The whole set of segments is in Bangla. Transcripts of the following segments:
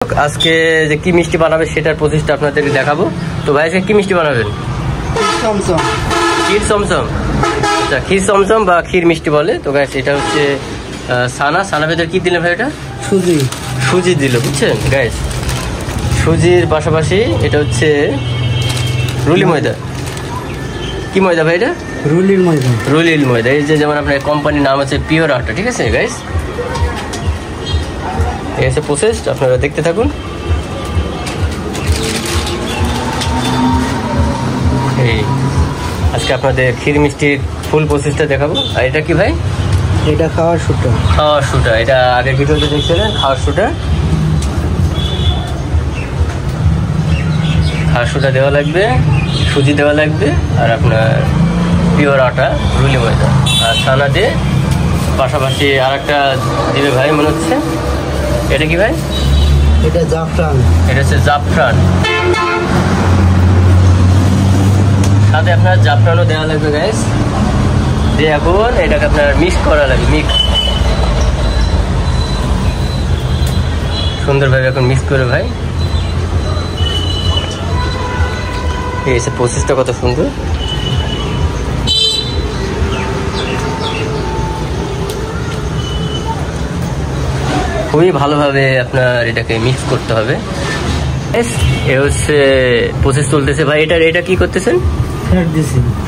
আজকে যে কি মিষ্টি বানাবে সেটার প্রসেসটা আপনাদেরকে দেখাবো। তো ভাই আজকে কি মিষ্টি বানাবেন? চমচম, ক্ষীর চমচম। আচ্ছা, ক্ষীর চমচম বা ক্ষীর মিষ্টি বলে। তো গাইস এটা হচ্ছে সানা ভেতর কি দিলেন ভাই? এটা সুজি দিল, বুঝছেন গাইস। সুজির পাশাপাশি এটা হচ্ছে রুলি ময়দা। কি ময়দা ভাই এটা? রুলির ময়দা। এই যে যেমন আপনার কোম্পানির নাম আছে পিওর আটা, ঠিক আছে গাইস। এই হচ্ছে প্রসেস, আপনারা দেখতে থাকুন। এই আজকে আপনাদের ক্ষীর মিষ্টির ফুল প্রসেসটা দেখাবো। আর এটা কি ভাই? এটা খাওয়ার সুটা। এটা আগের ভিডিওতে দেখছিলেন, খাওয়ার সুটা দেওয়া লাগবে, সুজি দেওয়া লাগবে, আর আপনার পিওর আটা, রুলি ময়দা, আর ছানা দিয়ে পাশাপাশি আর একটা দিবে ভাই মনে হচ্ছে। এটা কি ভাই? এটা জাফরান। এটা হচ্ছে জাফরান। সাথে আপনার জাফরানও দেওয়া লাগবে গাইস। দিয়ে এখন এটাকে আপনার মিক্স করা লাগবে, সুন্দরভাবে এখন মিক্স করে ভাই। এই হচ্ছে প্রসেসটা, কত সুন্দর। খুবই ভালোভাবে আপনার এটাকে মিক্স করতে হবে। এ হচ্ছে প্রসেস চলতেছে ভাই। এটা কি করতেছেন?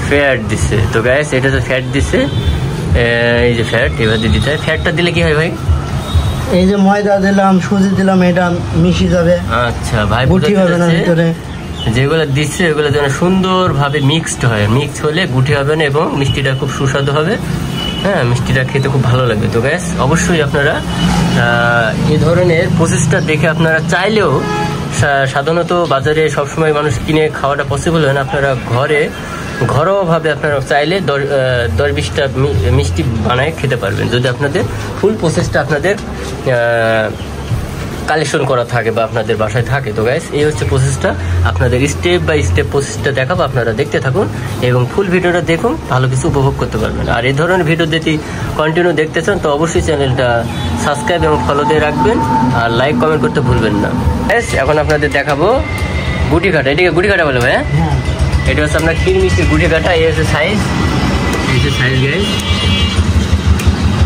ফ্যাট দিছে। তো গাইস এটা তো ফ্যাট দিছে, এই যে ফ্যাট এবার দিয়ে দিতে হয়। ফ্যাটটা দিলে কি হয় ভাই? এই যে ময়দা দিলাম, সুজি দিলাম, এটা মিশে যাবে। আচ্ছা ভাই, গুটি হবে না ভিতরে। যেগুলো দিচ্ছে ওগুলো যেন সুন্দরভাবে মিক্সড হয়। মিক্স হলে গুটি হবে না এবং মিষ্টিটা খুব সুস্বাদু হবে। হ্যাঁ, মিষ্টিটা খেতে খুব ভালো লাগবে। তো গ্যাস অবশ্যই আপনারা এই ধরনের প্রসেসটা দেখে আপনারা চাইলেও, সাধারণত বাজারে সবসময় মানুষ কিনে খাওয়াটা পসিবল হয় না, আপনারা ঘরোয়াভাবে আপনারা চাইলে 10-20টা মিষ্টি বানায় খেতে পারবেন, যদি আপনাদের ফুল প্রসেসটা আপনাদের কালেকশন করা থাকে বা আপনাদের বাসায় থাকে। তো গাইস এই হচ্ছে প্রসেসটা, আপনাদের স্টেপ বাই স্টেপ প্রসেসটা দেখাবো। আপনারা দেখতে থাকুন এবং ফুল ভিডিওটা দেখুন, ভালো কিছু উপভোগ করতে পারবেন। আর এই ধরনের ভিডিও যদি কন্টিনিউ দেখতে চান তো অবশ্যই চ্যানেলটা সাবস্ক্রাইব এবং ফলো দিয়ে রাখবেন, আর লাইক কমেন্ট করতে ভুলবেন না। গাইস এখন আপনাদের দেখাবো গুটি কাটা। এটাকে গুটি কাটা বলে ভাই? হ্যাঁ, এটা হচ্ছে আপনার ক্ষীর মিষ্টির গুটি কাটা। এই হচ্ছে সাইজ, গাইস।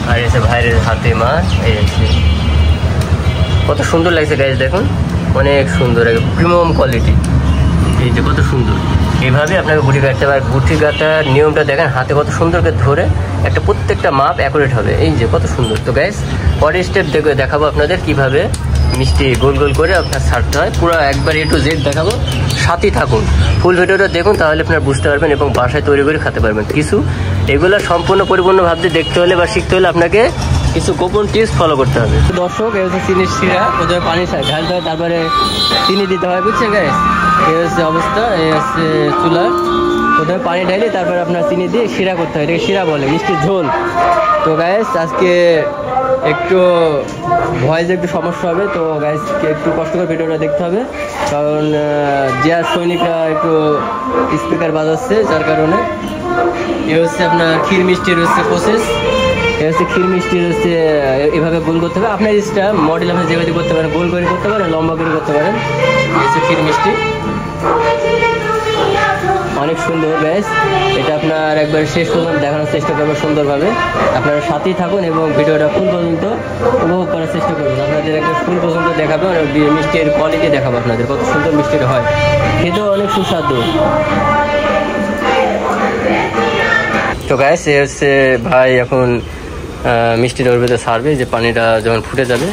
আর এসে ভাইয়ের হাতে মাছ। এই হচ্ছে কত সুন্দর লাগছে গাইস, দেখুন অনেক সুন্দর, প্রিমিয়াম কোয়ালিটি। এই যে কত সুন্দর, এইভাবে আপনাকে গুটি কাটতে হবে। আর গুটি কাটার নিয়মটা দেখেন, হাতে কত সুন্দর করে ধরে একটা প্রত্যেকটা মাপ অ্যাকুরেট হবে। এই যে কত সুন্দর। তো গাইস পরের স্টেপ দেখাবো আপনাদের কিভাবে মিষ্টি গোল গোল করে আপনার ছাড়তে হয়। পুরো একবার A to Z দেখাবো, সাথেই থাকুন, ফুল ভিডিওটা দেখুন, তাহলে আপনার বুঝতে পারবেন এবং বাসায় তৈরি করে খেতে পারবেন। কিছু এগুলো সম্পূর্ণ পরিপূর্ণভাবে দেখতে হলে বা শিখতে হলে আপনাকে কিছু গোপন টিপস ফলো করতে হবে। দর্শক, এই হচ্ছে চিনির শিরা। প্রথমে পানি ঢালতে হয়, তারপরে চিনি দিতে হয়, বুঝছেন গাইস? এই হচ্ছে অবস্থা। এই হচ্ছে চুলা। প্রথমে পানি ঢালি, তারপরে আপনার চিনি দিয়ে শিরা করতে হয়। এটাকে শিরা বলে, মিষ্টির ঝোল। তো গাইস আজকে একটু ভয়েসে একটু সমস্যা হবে, তো গাইসকে একটু কষ্ট করে ভিডিওটা দেখতে হবে, কারণ জিয়া সৈনিকরা একটু স্পিকার বাজাচ্ছে, যার কারণে। এ হচ্ছে আপনার ক্ষীর মিষ্টির হচ্ছে প্রসেস। এটা হচ্ছে ক্ষীর মিষ্টির হচ্ছে এভাবে গোল করতে হবে। আপনার ইচ্ছা মডেল আপনি যেভাবে করতে পারেন, গোল করে করতে পারেন, লম্বা করে করতে পারেন। এই হচ্ছে ক্ষীর মিষ্টি, অনেক সুন্দর গাইস। এটা আপনার একবার শেষ পর্যন্ত দেখানোর চেষ্টা করবেন সুন্দরভাবে। আপনারা সাথেই থাকুন এবং ভিডিওটা ফুল পর্যন্ত উপভোগ করার চেষ্টা করবেন। আপনাদের একবার ফুল পর্যন্ত দেখাবো, আর মিষ্টির কোয়ালিটি দেখাবো আপনাদের, কত সুন্দর মিষ্টিটা হয়, খেতেও অনেক সুস্বাদু। তো গাইস এ হচ্ছে ভাই এখন মিষ্টিটা ওর ভেতরে ছাড়বে। যে পানিটা যখন ফুটে যাবে,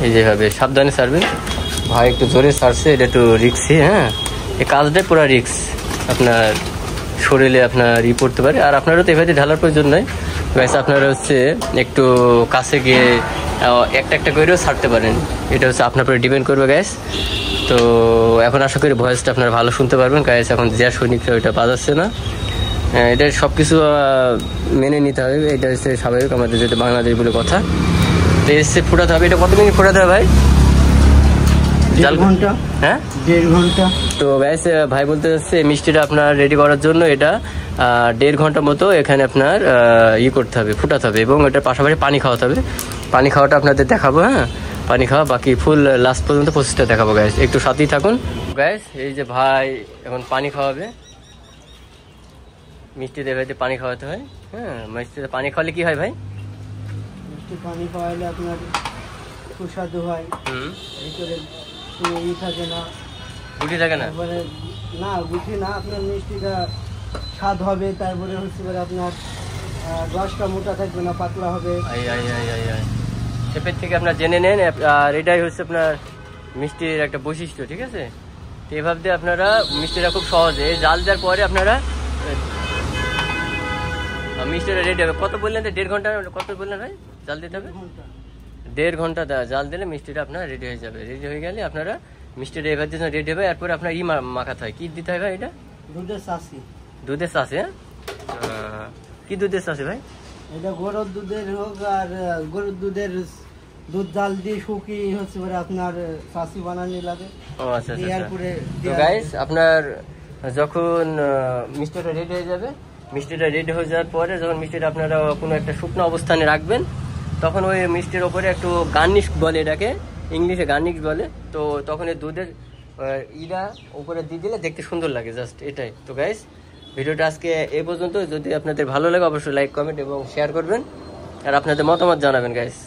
এই যেভাবে সাবধানে ছাড়বে। ভাই একটু জোরে ছাড়ছে, এটা একটু রিক্সি। হ্যাঁ, এই কাজটাই পুরো রিক্স, আপনার শরীরে আপনার পড়তে পারে। আর আপনারও তো এভাবে ঢালার প্রয়োজন নয় গাইস, আপনারা হচ্ছে একটু কাছে গিয়ে একটা করেও ছাড়তে পারেন। এটা হচ্ছে আপনার উপরে ডিপেন্ড করবে গাইস। তো এখন আশা করি ভয়েসটা আপনারা ভালো শুনতে পারবেন গাইস। এখন জিয়া সৈনিকরা ওইটা বাজাচ্ছে না, এটা সব কিছু মেনে নিতে হবে। এটা হচ্ছে স্বাভাবিক, আমাদের যেটা বাংলাদেশ বলে কথা। তো এসে ফুটাতে হবে। এটা কত মিনিট ফুটাতে হবে ভাই? 1.5 ঘন্টা। হ্যাঁ, 1.5 ঘন্টা। তো গাইস ভাই বলতে যাচ্ছে মিষ্টিটা আপনার রেডি করার জন্য এটা 1.5 ঘন্টা মতো এখানে আপনার করতে হবে, ফুটাতে হবে, এবং এটার পাশাপাশি পানি খাওয়াতে হবে। পানি খাওয়াটা আপনাদের দেখাবো। হ্যাঁ, পানি খাওয়া, বাকি ফুল লাস্ট পর্যন্ত প্রসেসটা দেখাবো গাইস, একটু সাথেই থাকুন গাইস। এই যে ভাই এখন পানি খাওয়াবে, মিষ্টি দেবে পানি খাওয়াতে হয়। হ্যাঁ, মিষ্টিতে পানি খাওয়ালে কি হয় ভাই? মিষ্টি পানি খাওয়ালে আপনার সুস্বাদু হয়, ভিতরে ই থাকে না, গুটি থাকে না। তারপরে না গুটি না, আপনার মিষ্টিটা স্বাদ হবে, তারপরে হচ্ছে আপনার রসটা মোটা থাকবে না, পাতলা হবে। শেপের থেকে আপনার জেনে নেন, আর এটাই হচ্ছে আপনার মিষ্টির একটা বৈশিষ্ট্য, ঠিক আছে? তো এভাবে দিয়ে আপনারা মিষ্টিটা খুব সহজে জাল দেওয়ার পরে আপনারা মিষ্টিটা রেডি হবে। কত বললেন? 1.5 ঘন্টা, কত বললেন ভাই জাল দিতে হবে? 1.5 ঘন্টা জাল দিলে মিষ্টিটা আপনার রেডি হয়ে যাবে। রেডি হয়ে গেলে আপনারা মিষ্টিটা এবার দিয়ে রেডি হবে। এরপরে আপনার মাখাতে হয়, কি দিতে হয় ভাই? এটা দুধের চাষি। দুধের চাষি? হ্যাঁ, কি দুধের চাষি ভাই? এটা গরুর দুধের হোক আর গরুর দুধের দুধ জাল দিয়ে শুকিয়ে হচ্ছে আপনার চাষি বানানি লাগে। ও আচ্ছা আচ্ছা। তো গাইস আপনার যখন মিষ্টিটা রেডি হয়ে যাবে, মিষ্টিটা রেডি হয়ে যাওয়ার পরে যখন মিষ্টিটা আপনারা কোনো একটা শুকনো অবস্থানে রাখবেন, তখন ওই মিষ্টির ওপরে একটু গার্নিশ বলে, এটাকে ইংলিশে গার্নিশ বলে। তো তখন এই দুধের ইটা উপরে দিয়ে দিলে দেখতে সুন্দর লাগে, জাস্ট এটাই। তো গাইস ভিডিওটা আজকে এই পর্যন্ত। যদি আপনাদের ভালো লাগে অবশ্যই লাইক, কমেন্ট এবং শেয়ার করবেন, আর আপনাদের মতামত জানাবেন গাইস।